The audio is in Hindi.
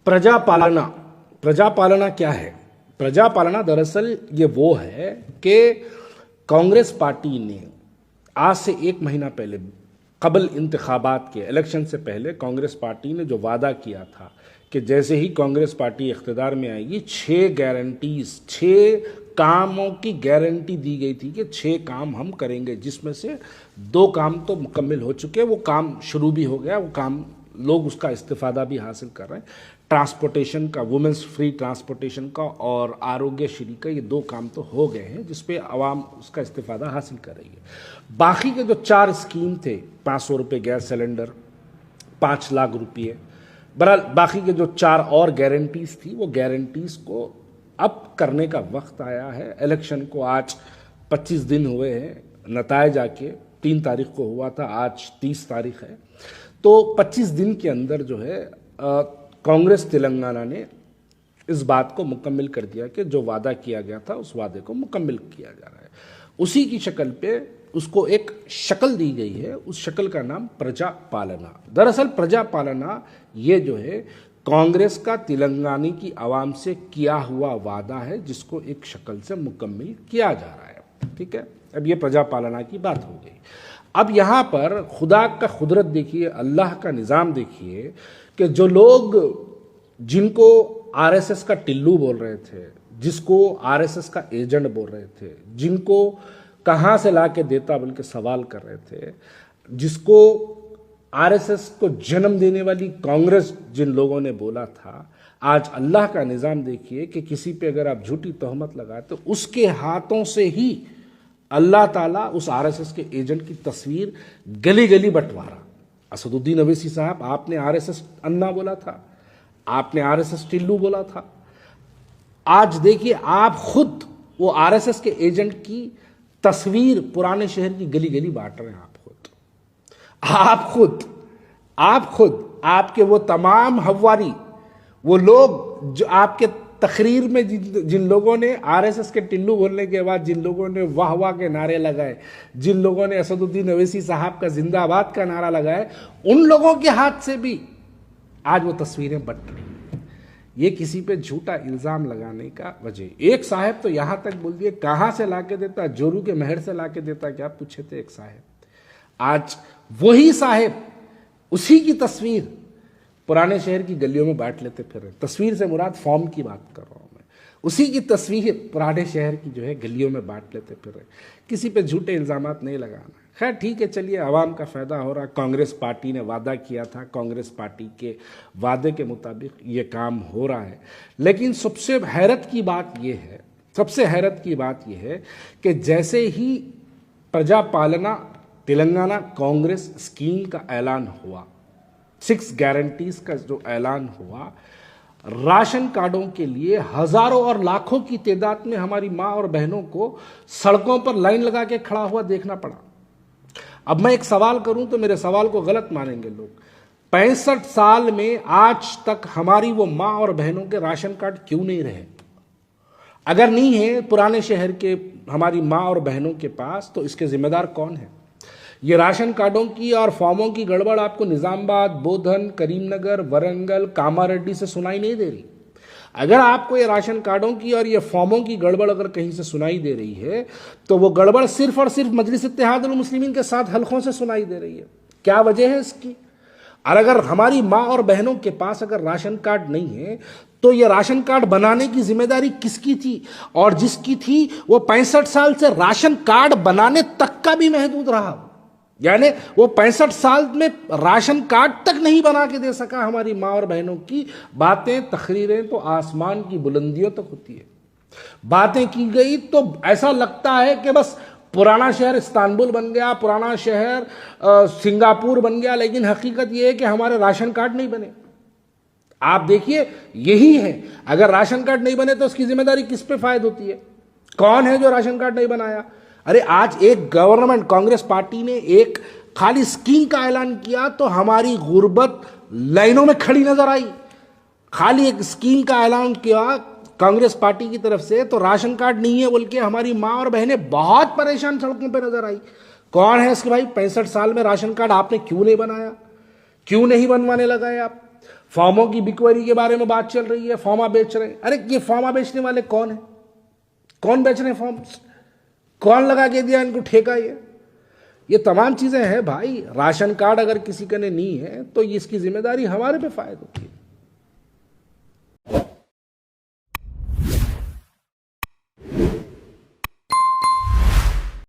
प्रजापालना। प्रजापालना क्या है? प्रजापालना दरअसल ये वो है कि कांग्रेस पार्टी ने आज से 1 महीना पहले कबल इंतखाबात के इलेक्शन से पहले कांग्रेस पार्टी ने जो वादा किया था कि जैसे ही कांग्रेस पार्टी इख्तिदार में आएगी 6 कामों की गारंटी दी गई थी कि 6 काम हम करेंगे, जिसमें से 2 काम तो मुकम्मल हो चुके हैं, वो काम शुरू भी हो गया, वो काम लोग उसका इस्तिफादा भी हासिल कर रहे हैं। ट्रांसपोर्टेशन का, वुमेंस फ्री ट्रांसपोर्टेशन का और आरोग्यश्री का, ये 2 काम तो हो गए हैं जिस पे आवाम उसका इस्तिफादा हासिल कर रही है। बाकी के जो 4 स्कीम थे, 500 रुपये गैस सिलेंडर, 5 लाख रुपये, बहरहाल बाकी के जो 4 और गारंटीज़ थी, वो गारंटीज़ को अब करने का वक्त आया है। इलेक्शन को आज 25 दिन हुए हैं, नतायज आके 3 तारीख को हुआ था, आज 30 तारीख है। तो 25 दिन के अंदर जो है कांग्रेस तेलंगाना ने इस बात को मुकम्मल कर दिया कि जो वादा किया गया था उस वादे को मुकम्मल किया जा रहा है। उसी की शक्ल पे उसको एक शक्ल दी गई है, उस शक्ल का नाम प्रजापालना। दरअसल प्रजापालना ये जो है कांग्रेस का तेलंगाना की आवाम से किया हुआ वादा है, जिसको एक शक्ल से मुकम्मल किया जा रहा है। ठीक है, अब ये प्रजापालना की बात हो गई। अब यहाँ पर खुदा का कुदरत देखिए, अल्लाह का निज़ाम देखिए कि जो लोग जिनको आरएसएस का टिल्लू बोल रहे थे, जिसको आरएसएस का एजेंट बोल रहे थे, जिनको कहाँ से ला के देता बल्कि सवाल कर रहे थे, जिसको आरएसएस को जन्म देने वाली कांग्रेस जिन लोगों ने बोला था, आज अल्लाह का निज़ाम देखिए कि किसी पे अगर आप झूठी तहमत लगाए तो उसके हाथों से ही अल्लाह ताला उस आरएसएस के एजेंट की तस्वीर गली गली बंटवारा। असदुद्दीन अवैसी साहब, आपने आरएसएस अन्ना बोला था, आपने आरएसएस टिल्लू बोला था। आज देखिए आप खुद वो आरएसएस के एजेंट की तस्वीर पुराने शहर की गली गली बांट रहे हैं। आप खुद आपके वो तमाम हवारी, वो लोग जो आपके तकरीर में जिन लोगों ने आरएसएस के टिल्लू बोलने के बाद जिन लोगों ने वाह वाह के नारे लगाए, जिन लोगों ने असदुद्दीन अवैसी साहब का जिंदाबाद का नारा लगाए, उन लोगों के हाथ से भी आज वो तस्वीरें बट रही हैं। ये किसी पे झूठा इल्ज़ाम लगाने का वजह। एक साहब तो यहाँ तक बोल दिए, कहाँ से ला के देता, जोरू के महर से ला के देता क्या पूछे थे एक साहब। आज वही साहब उसी की तस्वीर पुराने शहर की गलियों में बांट लेते फिर रहे। तस्वीर से मुराद फॉर्म की बात कर रहा हूं मैं। उसी की तस्वीर पुराने शहर की जो है गलियों में बांट लेते फिर रहे। किसी पे झूठे इल्जामात नहीं लगाना। खैर ठीक है, चलिए, आवाम का फायदा हो रहा। कांग्रेस पार्टी ने वादा किया था, कांग्रेस पार्टी के वादे के मुताबिक ये काम हो रहा है। लेकिन सबसे हैरत की बात यह है कि जैसे ही प्रजापालना तेलंगाना कांग्रेस स्कीम का ऐलान हुआ, 6 गारंटीज का जो ऐलान हुआ, राशन कार्डों के लिए हजारों और लाखों की तादाद में हमारी मां और बहनों को सड़कों पर लाइन लगा के खड़ा हुआ देखना पड़ा। अब मैं एक सवाल करूं तो मेरे सवाल को गलत मानेंगे लोग। 65 साल में आज तक हमारी वो मां और बहनों के राशन कार्ड क्यों नहीं रहे? अगर नहीं है पुराने शहर के हमारी मां और बहनों के पास, तो इसके जिम्मेदार कौन है? ये राशन कार्डों की और फॉर्मों की गड़बड़ आपको निजामाबाद, बोधन, करीमनगर, वरंगल, कामारेड्डी से सुनाई नहीं दे रही। अगर आपको ये राशन कार्डों की और ये फॉर्मों की गड़बड़ अगर कहीं से सुनाई दे रही है, तो वो गड़बड़ सिर्फ और सिर्फ मजलिस इत्तेहादुल मुस्लिमीन के 7 हलकों से सुनाई दे रही है। क्या वजह है इसकी? और अगर हमारी माँ और बहनों के पास अगर राशन कार्ड नहीं है, तो ये राशन कार्ड बनाने की जिम्मेदारी किसकी थी? और जिसकी थी वो 65 साल से राशन कार्ड बनाने तक का भी महदूद रहा। यानी वो 65 साल में राशन कार्ड तक नहीं बना के दे सका हमारी माँ और बहनों की। बातें, तकरीरें तो आसमान की बुलंदियों तक होती है। बातें की गई तो ऐसा लगता है कि बस पुराना शहर इस्तांबुल बन गया, पुराना शहर सिंगापुर बन गया, लेकिन हकीकत यह है कि हमारे राशन कार्ड नहीं बने। आप देखिए, यही है। अगर राशन कार्ड नहीं बने तो उसकी जिम्मेदारी किस पे फायद होती है? कौन है जो राशन कार्ड नहीं बनाया? अरे आज एक गवर्नमेंट, कांग्रेस पार्टी ने एक खाली स्कीम का ऐलान किया तो हमारी गुर्बत लाइनों में खड़ी नजर आई। खाली एक स्कीम का ऐलान किया कांग्रेस पार्टी की तरफ से, तो राशन कार्ड नहीं है बोल के हमारी माँ और बहनें बहुत परेशान सड़कों पर नजर आई। कौन है इसके भाई? 65 साल में राशन कार्ड आपने क्यों नहीं बनाया? क्यों नहीं बनवाने लगाए आप? फॉर्मों की बिक्री के बारे में बात चल रही है, फॉर्मा बेच रहे हैं। अरे ये फॉर्मा बेचने वाले कौन है? कौन बेच रहे हैं फॉर्म्स? कौन लगा के दिया इनको ठेका? ये तमाम चीजें हैं भाई। राशन कार्ड अगर किसी का ने नहीं है तो इसकी जिम्मेदारी हमारे पे फायद होती है।